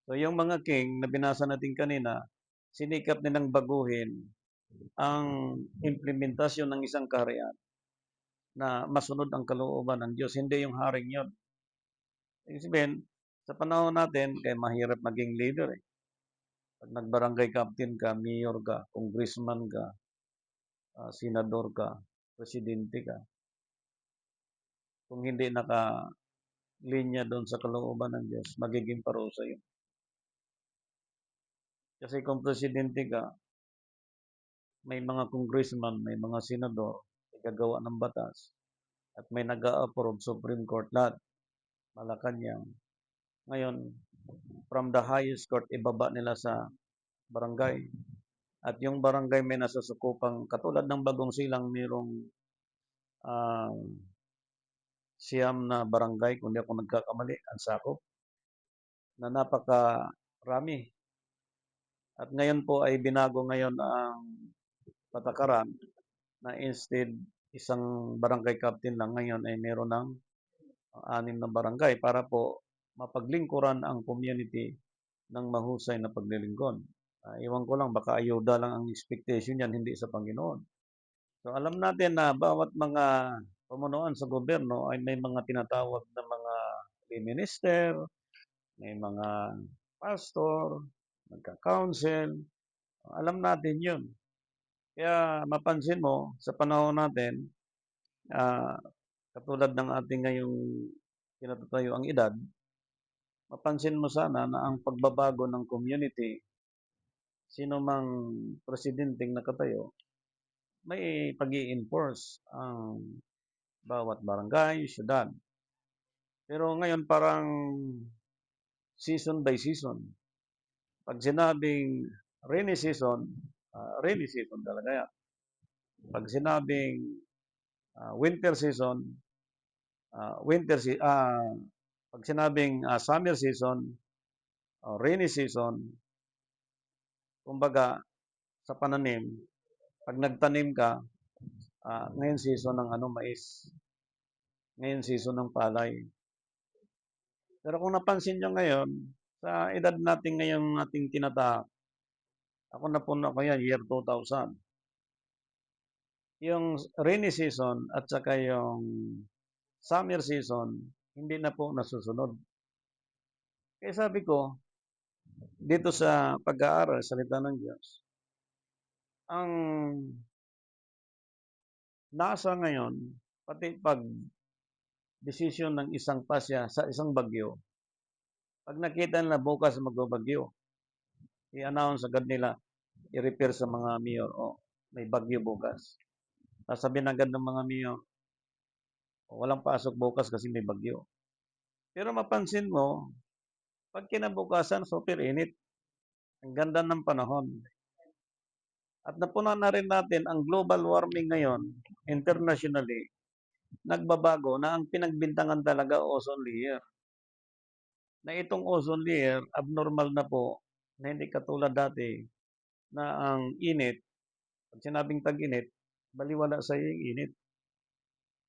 So yung mga king na binasa natin kanina, sinikap nilang baguhin ang implementasyon ng isang kaharian na masunod ang kalooban ng Diyos. Hindi yung haring yun. Ibig sabihin, sa panahon natin, kaya mahirap maging leader eh. Pag nagbarangay captain ka, mayor ka, congressman ka, senador ka, presidente ka, kung hindi naka-linya doon sa kalooban ng Diyos, magiging parusa yun. Kasi kung presidente ka, may mga congressman, may mga senador, gagawa ng batas, at may nag-a-approve Supreme Court lahat, Malacanang. Ngayon, from the highest court, ibaba nila sa barangay. At yung barangay may nasusukupang, katulad ng Bagong Silang, mayroong siyam na barangay, kung di ako nagkakamali, ang sakop, na napakarami. At ngayon po ay binago ngayon ang patakaran na instead isang barangay captain lang, ngayon ay meron ng 6 na barangay para po mapaglingkuran ang community ng mahusay na paglilingkod. Iwan ko lang, baka ayuda lang ang expectation yan, hindi sa Panginoon. So alam natin na bawat mga pamunuan sa gobyerno ay may mga tinatawag na mga minister, may mga pastor, nagka-council. Alam natin yun. Kaya mapansin mo, sa panahon natin, katulad ng ating ngayong kinatatayo ang edad, mapansin mo sana na ang pagbabago ng community, sino mang presidenteng nakatayo, may pag-i-enforce ang bawat barangay, syudad. Pero ngayon parang season by season. Pag sinabing rainy season talaga yan. Pag sinabing winter season, pag sinabing summer season, rainy season, kumbaga sa pananim, pag nagtanim ka, ngayon season ng mais, ngayon season ng palay. Pero kung napansin nyo ngayon, sa edad natin ngayon ating tinatahak, ako na po ako yan, year 2000. Yung rainy season at saka yung summer season, hindi na po nasusunod. Kaya sabi ko, dito sa pag-aaral, salita ng Diyos, ang nasa ngayon, pati pag desisyon ng isang pasya sa isang bagyo, pag nakita nila bukas magbabagyo, i-announce agad nila, i-repair sa mga mayor, may bagyo bukas. Sasabihin agad ng mga mayor, walang pasok bukas kasi may bagyo. Pero mapansin mo, pag kinabukasan, super init. Ang ganda ng panahon. At napunan na rin natin ang global warming ngayon, internationally, nagbabago na ang pinagbintangan talaga ozone layer. Na itong ozone layer, abnormal na po, na hindi katulad dati, na ang init, pag sinabing tag-init, baliwala sa yung init.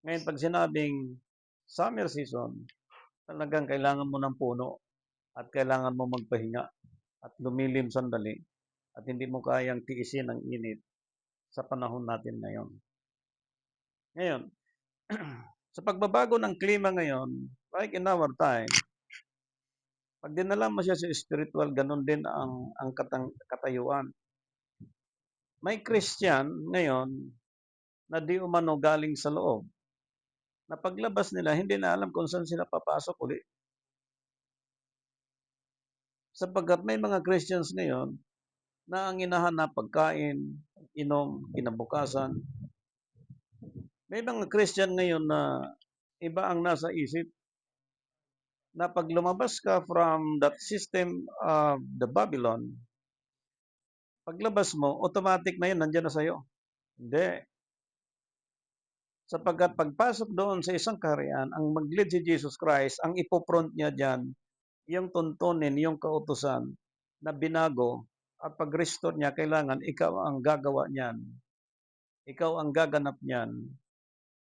Ngayon, pag sinabing summer season, talagang kailangan mo ng puno at kailangan mo magpahinga at lumilim sandali at hindi mo kayang tiisin ang init sa panahon natin ngayon. Ngayon, sa pagbabago ng klima ngayon, like in our time, pag dinala mo siya sa spiritual, ganun din ang katayuan. May Christian ngayon na di umano galing sa loob, na paglabas nila hindi na alam kung saan sila papasok uli. Sapagkat may mga Christians ngayon na ang hinahanap pagkain, inom, kinabukasan. May mga Christian ngayon na iba ang nasa isip na pag lumabas ka from that system of the Babylon, paglabas mo, automatic na yun, nandiyan na sa'yo. Hindi. Sapagkat pagpasok doon sa isang kaharian, ang mag-lead si Jesus Christ, ang ipopront niya dyan, yung tuntunin, yung kautusan na binago, at pag-restore niya, kailangan ikaw ang gagawa niyan. Ikaw ang gaganap niyan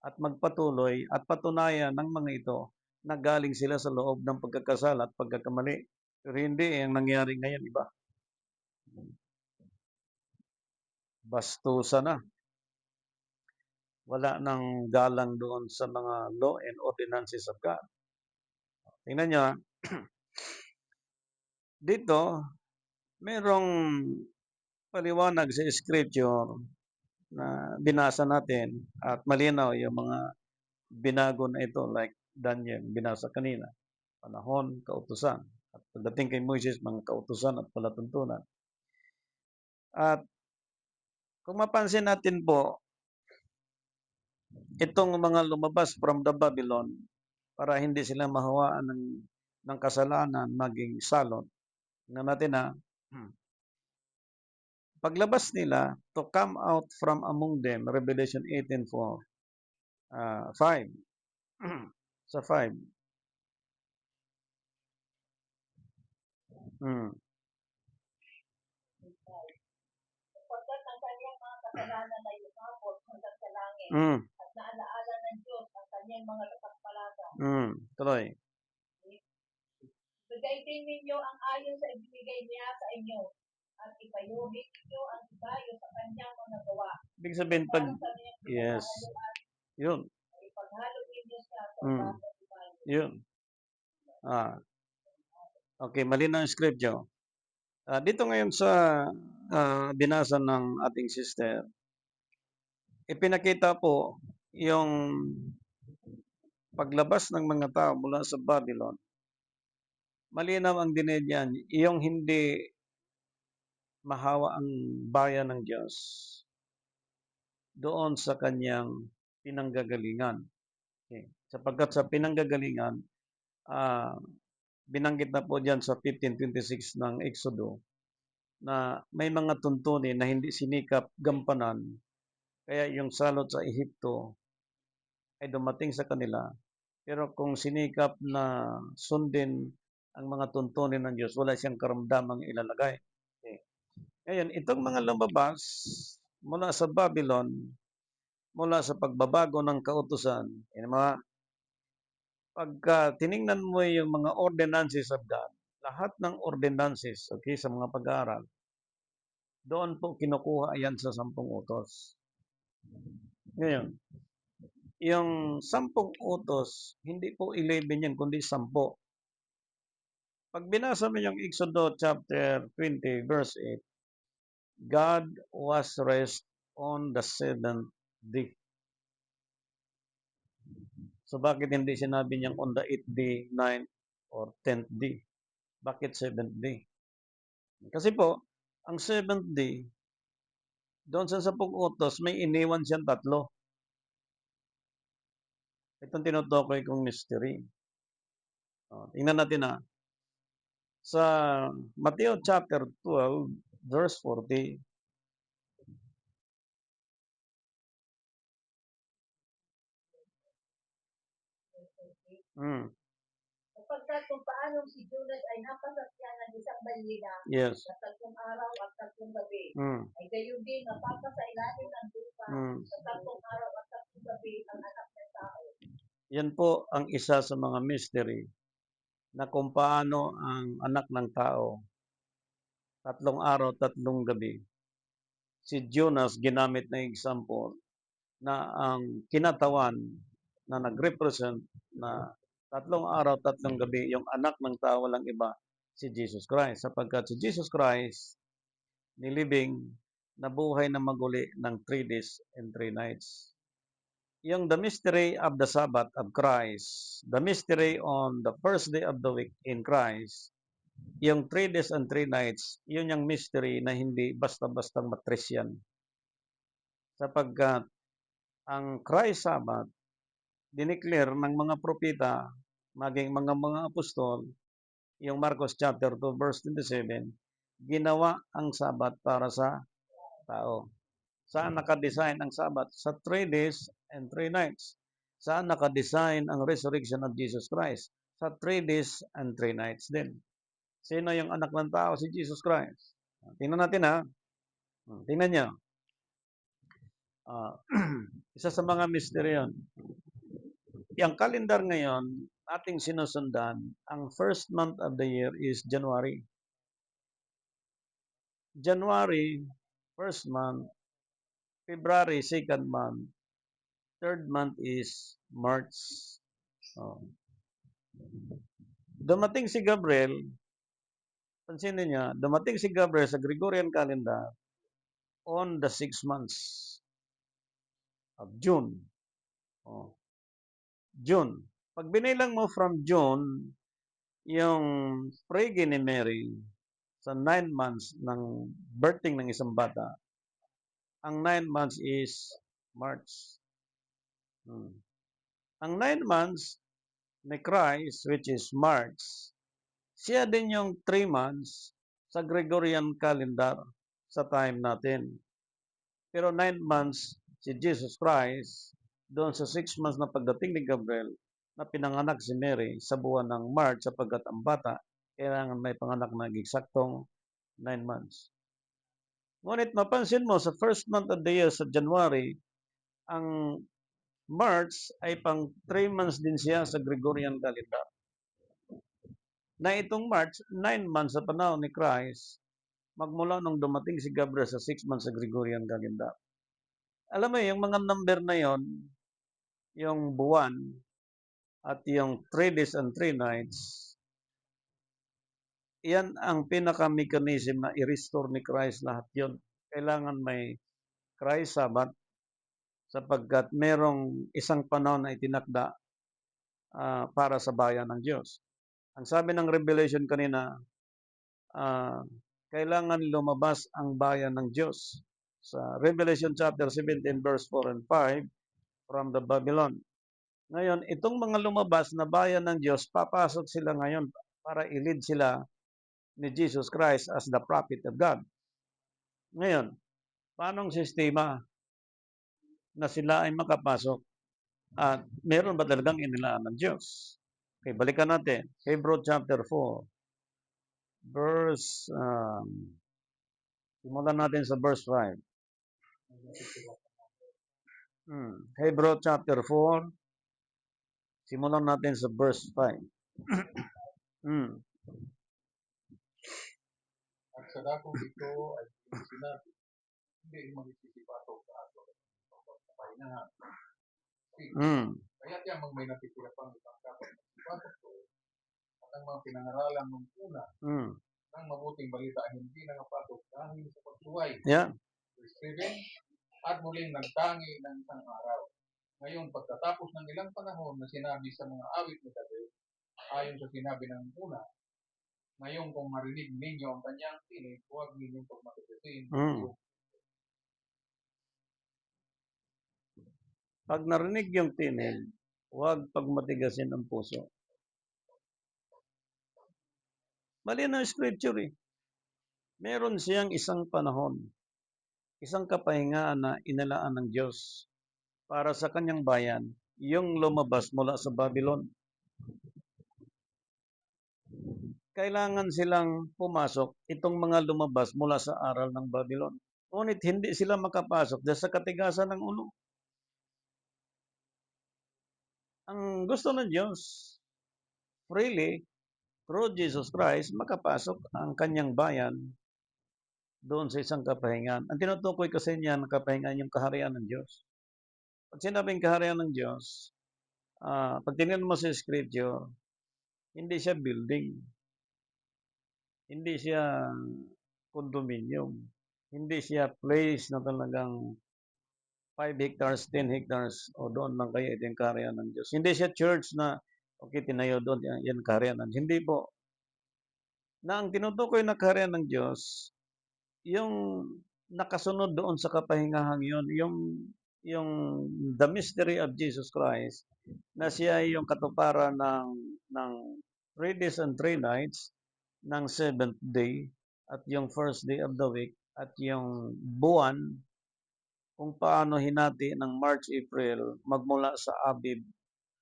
at magpatuloy at patunayan ng mga ito na galing sila sa loob ng pagkakasala at pagkakamali. Pero hindi ang nangyari ngayon, iba. Bastusa na. Wala nang galang doon sa mga law and ordinances of God. Tingnan nyo, dito, merong paliwanag sa scripture na binasa natin at malinaw yung mga binago na ito like Daniel, binasa kanina. Panahon, kautusan. At pagdating kay Moises, mga kautusan at palatuntunan. At kung mapansin natin po, itong mga lumabas from the Babylon para hindi sila mahawaan ng kasalanan maging salot. Tingnan natin na paglabas nila to come out from among them, Revelation 18:4, 5. Sa 5. Sapagkat ang kanyang mga kasalanan ay lumabot hanggang sa langit, at naalaala ng Diyos ang kanyang mga tatakpalasan. Tuloy. Bigay din ninyo ang ayon sa ibinigay niya sa inyo, at ipayuhin ninyo ang ibayo sa kanyang mga gawa. Ibig sabihin, pag, yes, yun. Ipaghalo ninyo siya sa ibayo. Yun. Okay, malinaw ang scripture. Dito ngayon sa binasa ng ating sister, ipinakita po yung paglabas ng mga tao mula sa Babylon. Malinaw ang dinedyan, yung hindi mahawa ang bayan ng Diyos doon sa kanyang pinanggagalingan. Okay. Sapagkat sa pinanggagalingan, binanggit na po dyan sa 15:26 ng Exodo na may mga tuntunin na hindi sinikap gampanan. Kaya yung salot sa Ehipto ay dumating sa kanila. Pero kung sinikap na sundin ang mga tuntunin ng Diyos, wala siyang karamdamang ilalagay. Okay. Ngayon, itong mga lumabas mula sa Babylon, mula sa pagbabago ng kautusan, pagka tiningnan mo yung mga ordinances of God, lahat ng ordinances, okay, sa mga pag-aaral, doon po kinukuha yan sa 10 utos. Ngayon, yung 10 utos, hindi po 11 yan, kundi 10. Pag binasa mo yung Exodo chapter 20, verse 8, God was rest on the 7th day. So bakit hindi sinabi niyang on the 8th day, 9th, or 10th day? Bakit 7th day? Kasi po, ang 7th day, doon sa 10 utos, may iniwan siyang 3. Itong tinutukoy kong mystery. Tingnan natin na. Sa Matthew chapter 12, verse 40, Sapagkat kung paano si Jonas ay napasasya ng isang balina yes, sa 3 araw at 3 gabi, ay gayon din napapasailalim ng lupa sa 3 araw at 3 gabi ang anak ng tao. Yan po ang isa sa mga mystery na kung paano ang anak ng tao 3 araw, 3 gabi. Si Jonas ginamit na example na ang kinatawan na nag-represent na 3 araw, 3 gabi, yung anak ng tao walang iba, si Jesus Christ. Sapagkat si Jesus Christ nilibing, nabuhay na maguli ng 3 days and 3 nights. yung the mystery of the Sabbath of Christ, the mystery on the first day of the week in Christ, yung 3 days and 3 nights, yun yung mystery na hindi basta-bastang matris yan. Sapagkat ang Christ Sabbath, dineclare ng mga propeta, maging mga apostol, yung Marcos chapter 2 verse 27, ginawa ang Sabbath para sa tao. Saan nakadesign ang Sabbath? Sa 3 days and 3 nights. Saan nakadesign ang resurrection of Jesus Christ? Sa 3 days and 3 nights din. Sino yung anak ng tao? Si Jesus Christ. Tingnan natin ha. Tingnan nyo. Isa sa mga mystery yun. Yung calendar ngayon, ating sinusundan, ang first month of the year is January. January, first month. February, second month. Third month is March. Oh. Dumating si Gabriel, pansinin niya, dumating si Gabriel sa Gregorian calendar on the 6 months of June. Oh. June. Pag binilang mo from June, yung prege ni Mary sa 9 months ng birthing ng isang bata, ang 9 months is March. Ang 9 months ni Christ, which is March, siya din yung 3 months sa Gregorian calendar sa time natin. Pero 9 months si Jesus Christ, doon sa 6 months na pagdating ni Gabriel, na pinanganak si Mary sa buwan ng March sapagkat ang bata kailangan may panganak na eksaktong 9 months. Ngunit mapansin mo sa first month of the year sa January, ang March ay pang 3 months din siya sa Gregorian calendar. Na itong March, 9 months sa panahon ni Christ, magmula nung dumating si Gabriel sa 6 months sa Gregorian calendar. Alam mo, yung mga number na yon, yung buwan, at yung 3 days and 3 nights, yan ang pinaka-mechanism na i-restore ni Christ lahat yon. Kailangan may Christ Sabbath sapagkat merong isang panahon na itinakda para sa bayan ng Diyos. Ang sabi ng Revelation kanina, kailangan lumabas ang bayan ng Diyos. Sa Revelation chapter 17 verse 4 and 5, from the Babylon. Ngayon, itong mga lumabas na bayan ng Diyos, papasok sila ngayon para i-lead sila ni Jesus Christ as the prophet of God. Ngayon, paanong sistema na sila ay makapasok? At meron ba talagang inilaan ng Diyos? Okay, balikan natin. Hebrew chapter 4, verse, simulan natin sa verse 5. Hebrew chapter 4, simulan natin sa verse 5. At sa dakong ito ay sinabi, hindi magsisipatog sa ato ang kapahingahan. Kaya tiyan may natitira pang ibang dapat magsipatog ko at ang mga pinangaralan ng una ng mabuting balita ay hindi nangapatog dahil sa pagsuway. Yeah. Verse 7, at muling nagtangi ng isang araw. Ngayon, pagkatapos ng ilang panahon na sinabi sa mga awit ni David, ayon sa sinabi ng una, ngayon kung marinig ninyo ang kanyang tinig, huwag ninyong pagmatigasin. Pag narinig yung tinig, huwag pagmatigasin ang puso. Malinaw ang scripture eh. Meron siyang isang panahon, isang kapahingaan na inalaan ng Diyos para sa kanyang bayan, yung lumabas mula sa Babylon. Kailangan silang pumasok itong mga lumabas mula sa aral ng Babylon. Ngunit hindi sila makapasok dahil sa katigasan ng ulo. Ang gusto ng Diyos, freely, through Jesus Christ, makapasok ang kanyang bayan doon sa isang kapahingan. Ang tinutukoy kasi niya ng kapahingan yung kaharian ng Diyos. Pag sinabing kaharian ng Diyos, pag tingnan mo sa scripture, hindi siya building. Hindi siya condominium. Hindi siya place na talagang 5 hectares, 10 hectares, o doon lang kayo, ito yung kaharian ng Diyos. Hindi siya church na, okay, tinayo doon, yan kaharian ng Diyos. Hindi po. Na ang tinutukoy na kaharian ng Diyos, yung nakasunod doon sa kapahingahan yun, yung the mystery of Jesus Christ, na siya ay yung katuparan ng 3 days and 3 nights, ng 7th day, at yung first day of the week, at yung buwan, kung paano hinati ng March, April, magmula sa Abib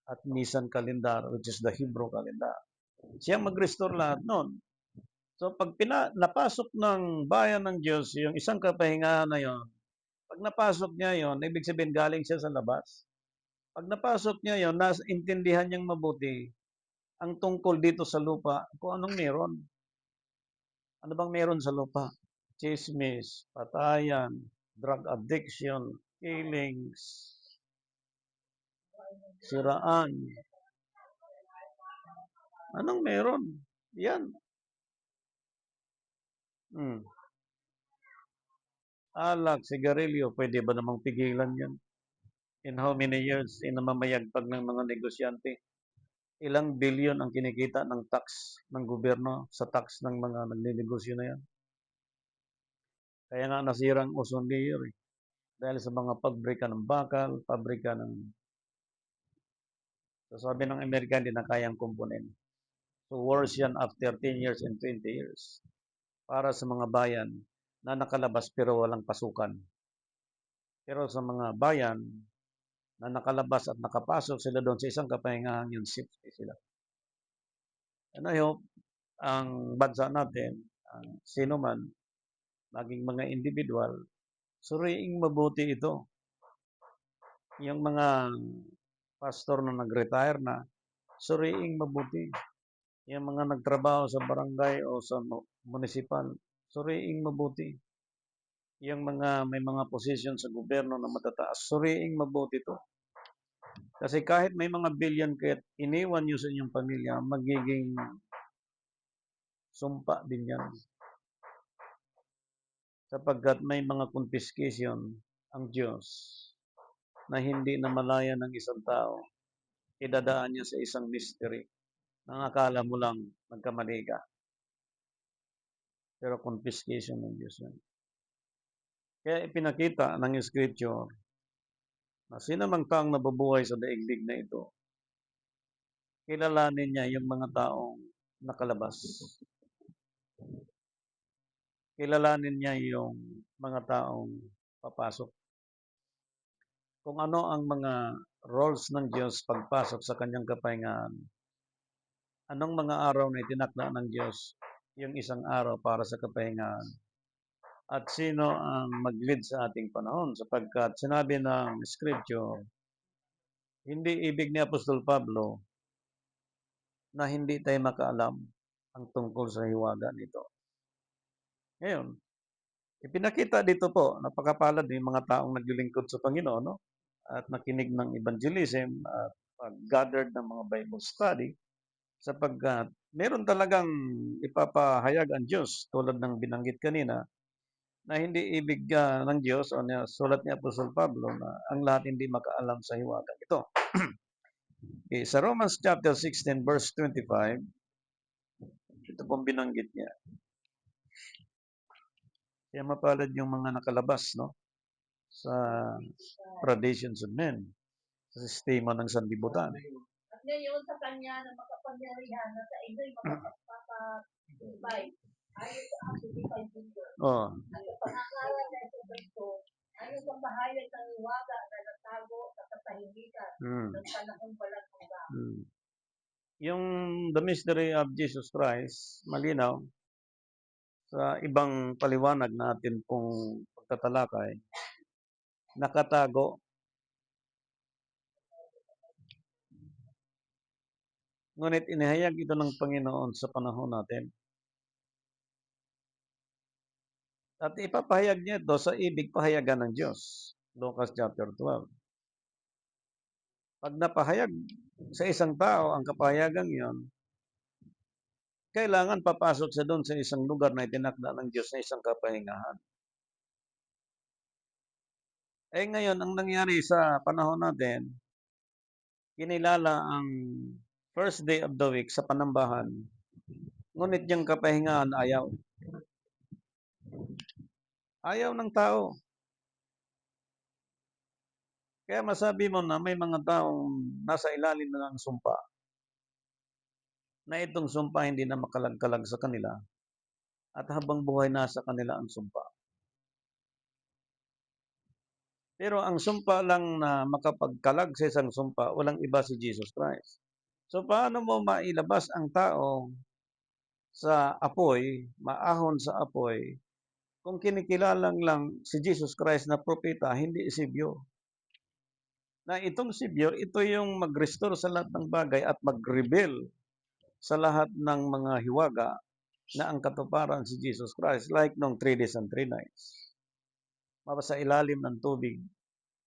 at Nisan calendar, which is the Hebrew calendar. Siya mag-restore lahat nun. So pag napasok ng bayan ng Diyos, yung isang kapahingahan na yon, pag napasok niya yon, ibig sabihin galing siya sa labas. Pag napasok niya yon, intindihan niyang mabuti ang tungkol dito sa lupa, kung anong meron. Ano bang meron sa lupa? Chismis, patayan, drug addiction, killings, siraan. Anong meron? Yan. Alak, sigarilyo, pwede ba namang pigilan yan? In how many years inamamayagpag ng mga negosyante? Ilang bilyon ang kinikita ng tax ng gobyerno sa tax ng mga nagnenegosyo na yan. Kaya nga nasira ang ozone layer eh. Dahil sa mga pabrika ng bakal, pabrika ng... So sabi ng Amerika, hindi na kayang komponen. So worse yan after 10 years and 20 years. Para sa mga bayan na nakalabas pero walang pasukan. Pero sa mga bayan na nakalabas at nakapasok sila doon sa isang kapahingahan, yun safety sila. And I hope ang bansa natin, ang sino man, maging mga individual, suriing mabuti ito. Yung mga pastor na nag-retire na, suriing mabuti. Yung mga nagtrabaho sa barangay o sa municipal, suriing mabuti. Yung mga may mga position sa gobyerno na matataas, suriing mabuti ito. Kasi kahit may mga billion kaya't iniwan nyo sa inyong pamilya, magiging sumpa din yan. Sapagkat may mga confiscation ang Diyos na hindi na malaya ng isang tao, idadaan niya sa isang mystery nang akala mo lang nagkamali ka. Pero confiscation ng Diyos yan. Kaya ipinakita ng Scripture na sino mang taong nabubuhay sa daigdig na ito, kilalanin niya yung mga taong nakalabas. Kilalanin niya yung mga taong papasok. Kung ano ang mga roles ng Diyos pagpasok sa kanyang kapahingahan. Anong mga araw na itinakda ng Diyos yung isang araw para sa kapahingahan? At sino ang mag-lead sa ating panahon? Sapagkat sinabi ng Scripture, hindi ibig ni Apostol Pablo na hindi tayo makaalam ang tungkol sa hiwaga nito. Ngayon, ipinakita dito po, napakapalad yung mga taong naglilingkod sa Panginoon, no? At nakinig ng evangelism at gathered ng mga Bible study sapagkat meron talagang ipapahayag ang Diyos tulad ng binanggit kanina na hindi ibig ng Diyos o sulat ni Apostol Pablo na ang lahat hindi makaalam sa hiwaga ito. Okay, sa Romans chapter 16 verse 25, ito pong binanggit niya. Kaya mapalad yung mga nakalabas, no? Sa traditions of men, sa sistema ng sanlibutan. At ngayon sa kanya na makapangyarihan na sa inyo'y makapagpapatibay ayon sa ating ipagbindo. At sa pangalan na ito Kristo, ayon sa bahayag ng hiwaga na natago sa katahimikan ng panahon walang hanggan. Yung the mystery of Jesus Christ, malinaw, sa ibang paliwanag natin pong pagtatalakay, nakatago. Ngunit inihayag ito ng Panginoon sa panahon natin. At ipapahayag niya ito sa ibig pahayagan ng Diyos. Lucas chapter 12. Pag napahayag sa isang tao ang kapahayagan yon, kailangan papasok siya doon sa isang lugar na itinakda ng Diyos na isang kapahingahan. Eh, ngayon ang nangyari sa panahon natin, kinilala ang first day of the week sa Panambahan, ngunit yung kapahingahan ayaw. Ayaw ng tao. Kaya masabi mo na may mga taong nasa ilalim na ng sumpa, na itong sumpa hindi na makalagkalag sa kanila, at habang buhay nasa kanila ang sumpa. Pero ang sumpa lang na makapagkalag sa isang sumpa, walang iba si Jesus Christ. So paano mo mailabas ang tao sa apoy, maahon sa apoy, kung kinikilalang lang si Jesus Christ na propeta, hindi isibyo? Na itong sibyo, ito yung mag-restore sa lahat ng bagay at mag-reveal sa lahat ng mga hiwaga na ang katuparan si Jesus Christ, like nung 3 days and 3 nights. Mapasa ilalim ng tubig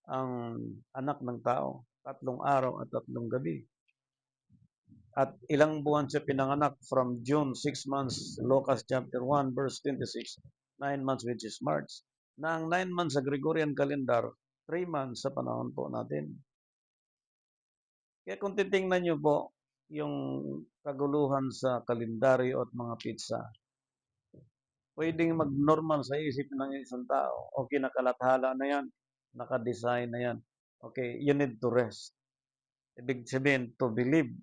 ang anak ng tao, 3 araw at 3 gabi. At ilang buwan siya pinanganak from June, 6 months, Lucas chapter 1, verse 26, 9 months which is March. Na ang 9 months sa Gregorian calendar, 3 months sa panahon po natin. Kaya kung titingnan nyo po yung kaguluhan sa kalendaryo at mga pizza, pwedeng mag-normal sa isip ng isang tao. Okay, nakalathala na yan, nakadesign na yan. Okay, you need to rest. Ibig sabihin, to believe